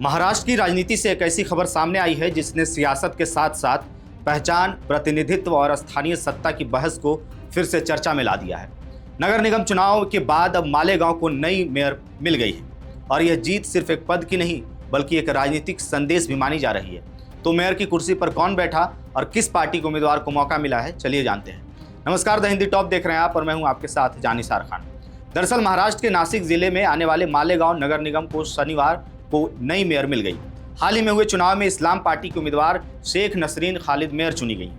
महाराष्ट्र की राजनीति से एक ऐसी खबर सामने आई है जिसने सियासत के साथ साथ पहचान, प्रतिनिधित्व और स्थानीय सत्ता की बहस को फिर से चर्चा में ला दिया है। नगर निगम चुनाव के बाद अब मालेगांव को नई मेयर मिल गई है और यह जीत सिर्फ एक पद की नहीं बल्कि एक राजनीतिक संदेश भी मानी जा रही है। तो मेयर की कुर्सी पर कौन बैठा और किस पार्टी के उम्मीदवार को मौका मिला है, चलिए जानते हैं। नमस्कार, द हिंदी टॉप देख रहे हैं आप और मैं हूं आपके साथ जानिसार खान। दरअसल महाराष्ट्र के नासिक जिले में आने वाले मालेगांव नगर निगम को शनिवार को नई मेयर मिल गई। हाल ही में हुए चुनाव में इस्लाम पार्टी के उम्मीदवार शेख नसरीन खालिद मेयर चुनी गई।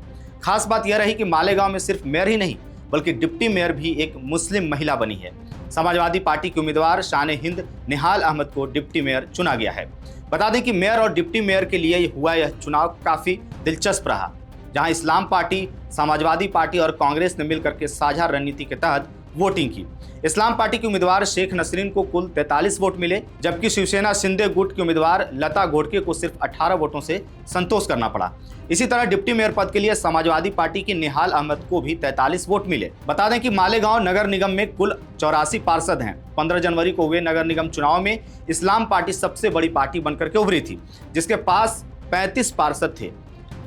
खास बात यह रही कि मालेगांव में सिर्फ मेयर ही नहीं बल्कि डिप्टी मेयर भी एक मुस्लिम महिला बनी है। समाजवादी पार्टी के उम्मीदवार शान हिंद निहाल अहमद को डिप्टी मेयर चुना गया है। बता दें कि मेयर और डिप्टी मेयर के लिए हुआ यह चुनाव काफी दिलचस्प रहा, जहां इस्लाम पार्टी, समाजवादी पार्टी और कांग्रेस ने मिलकर के साझा रणनीति के तहत वोटिंग की। इस्लाम पार्टी के उम्मीदवार शेख नसरीन को कुल 43 वोट मिले, जबकि शिवसेना शिंदे गुट के उम्मीदवार लता घोड़के को सिर्फ 18 वोटों से संतोष करना पड़ा। इसी तरह डिप्टी मेयर पद के लिए समाजवादी पार्टी के निहाल अहमद को भी 43 वोट मिले। बता दें कि मालेगांव नगर निगम में कुल 84 पार्षद हैं। 15 जनवरी को हुए नगर निगम चुनाव में इस्लाम पार्टी सबसे बड़ी पार्टी बनकर के उभरी थी, जिसके पास 35 पार्षद थे।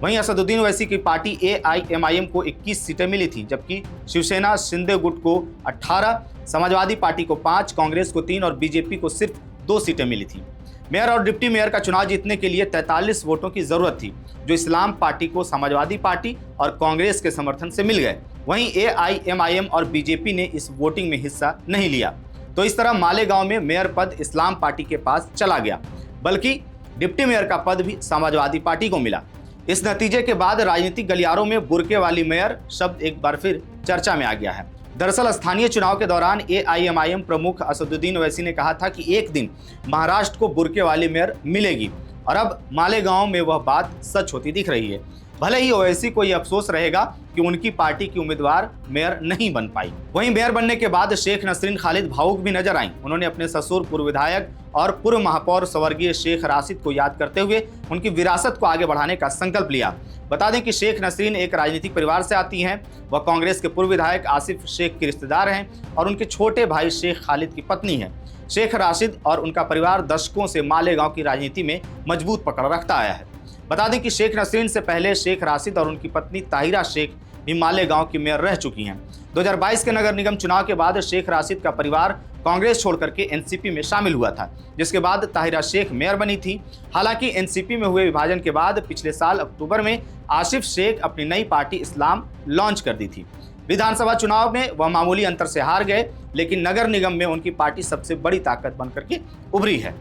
वहीं असदुद्दीन ओवैसी की पार्टी AIMIM को 21 सीटें मिली थी, जबकि शिवसेना शिंदे गुट को 18, समाजवादी पार्टी को 5, कांग्रेस को 3 और बीजेपी को सिर्फ 2 सीटें मिली थी। मेयर और डिप्टी मेयर का चुनाव जीतने के लिए 43 वोटों की जरूरत थी, जो इस्लाम पार्टी को समाजवादी पार्टी और कांग्रेस के समर्थन से मिल गए। वहीं AIMIM और बीजेपी ने इस वोटिंग में हिस्सा नहीं लिया। तो इस तरह मालेगांव में मेयर पद इस्लाम पार्टी के पास चला गया, बल्कि डिप्टी मेयर का पद भी समाजवादी पार्टी को मिला। इस नतीजे के बाद राजनीतिक गलियारों में बुर्के वाली मेयर शब्द एक बार फिर चर्चा में आ गया है। दरअसल स्थानीय चुनाव के दौरान AIMIM प्रमुख असदुद्दीन ओवैसी ने कहा था कि एक दिन महाराष्ट्र को बुर्के वाली मेयर मिलेगी, और अब मालेगांव में वह बात सच होती दिख रही है। भले ही ओवैसी को यह अफसोस रहेगा कि उनकी पार्टी की उम्मीदवार मेयर नहीं बन पाई। वहीं मेयर बनने के बाद शेख नसरीन खालिद भावुक भी नजर आईं। उन्होंने अपने ससुर पूर्व विधायक और पूर्व महापौर स्वर्गीय शेख राशिद को याद करते हुए उनकी विरासत को आगे बढ़ाने का संकल्प लिया। बता दें कि शेख नसरीन एक राजनीतिक परिवार से आती हैं। वह कांग्रेस के पूर्व विधायक आसिफ शेख के रिश्तेदार हैं और उनके छोटे भाई शेख खालिद की पत्नी है। शेख राशिद और उनका परिवार दशकों से मालेगांव की राजनीति में मजबूत पकड़ रखता आया है। बता दें कि शेख नसरीन से पहले शेख राशिद और उनकी पत्नी ताहिरा शेख भी मालेगांव की मेयर रह चुकी हैं। 2022 के नगर निगम चुनाव के बाद शेख राशिद का परिवार कांग्रेस छोड़कर के NCP में शामिल हुआ था, जिसके बाद ताहिरा शेख मेयर बनी थी। हालांकि NCP में हुए विभाजन के बाद पिछले साल अक्टूबर में आसिफ शेख अपनी नई पार्टी इस्लाम लॉन्च कर दी थी। विधानसभा चुनाव में वह मामूली अंतर से हार गए, लेकिन नगर निगम में उनकी पार्टी सबसे बड़ी ताकत बनकर के उभरी है।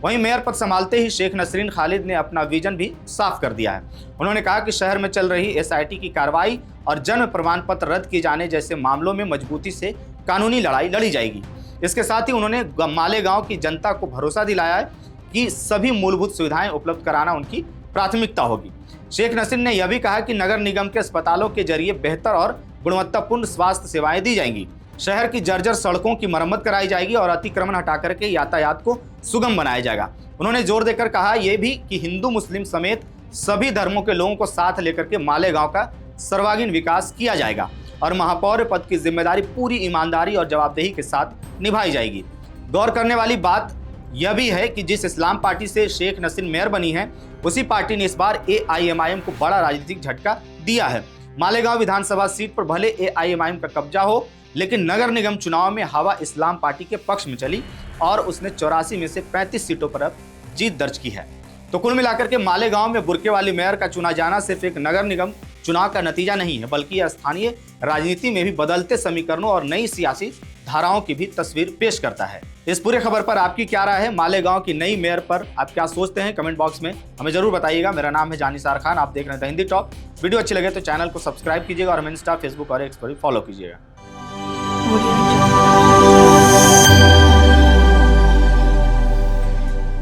वहीं मेयर पद संभालते ही शेख नसरीन खालिद ने अपना विजन भी साफ कर दिया है। उन्होंने कहा कि शहर में चल रही SIT की कार्रवाई और जन्म प्रमाण पत्र रद्द किए जाने जैसे मामलों में मजबूती से कानूनी लड़ाई लड़ी जाएगी। इसके साथ ही उन्होंने मालेगांव की जनता को भरोसा दिलाया है कि सभी मूलभूत सुविधाएं उपलब्ध कराना उनकी प्राथमिकता होगी। शेख नसरीन ने यह भी कहा कि नगर निगम के अस्पतालों के जरिए बेहतर और गुणवत्तापूर्ण स्वास्थ्य सेवाएं दी जाएंगी। शहर की जर्जर सड़कों की मरम्मत कराई जाएगी और अतिक्रमण हटा करके यातायात को सुगम बनाया जाएगा। उन्होंने जोर देकर कहा यह भी कि हिंदू मुस्लिम समेत सभी धर्मों के लोगों को साथ लेकर के मालेगांव का सर्वांगीण विकास किया जाएगा और महापौर पद की जिम्मेदारी पूरी ईमानदारी और जवाबदेही के साथ निभाई जाएगी। गौर करने वाली बात यह भी है कि जिस इस्लाम पार्टी से शेख नसरीन मेयर बनी है, उसी पार्टी ने इस बार AIMIM को बड़ा राजनीतिक झटका दिया है। मालेगांव विधानसभा सीट पर भले AIMIM का कब्जा हो, लेकिन नगर निगम चुनाव में हवा इस्लाम पार्टी के पक्ष में चली और उसने 84 में से 35 सीटों पर अब जीत दर्ज की है। तो कुल मिलाकर के मालेगांव में बुर्के वाली मेयर का चुना जाना सिर्फ एक नगर निगम चुनाव का नतीजा नहीं है, बल्कि यह स्थानीय राजनीति में भी बदलते समीकरणों और नई सियासी धाराओं की भी तस्वीर पेश करता है। इस पूरे खबर पर आपकी क्या राय है? मालेगांव की नई मेयर पर आप क्या सोचते हैं? कमेंट बॉक्स में हमें जरूर बताइएगा। मेरा नाम है जानिसार खान, आप देख रहे हैं द हिंदी टॉप। वीडियो अच्छी लगे तो चैनल को सब्सक्राइब कीजिएगा और हमें इंस्टा, फेसबुक और X पर फॉलो कीजिएगा।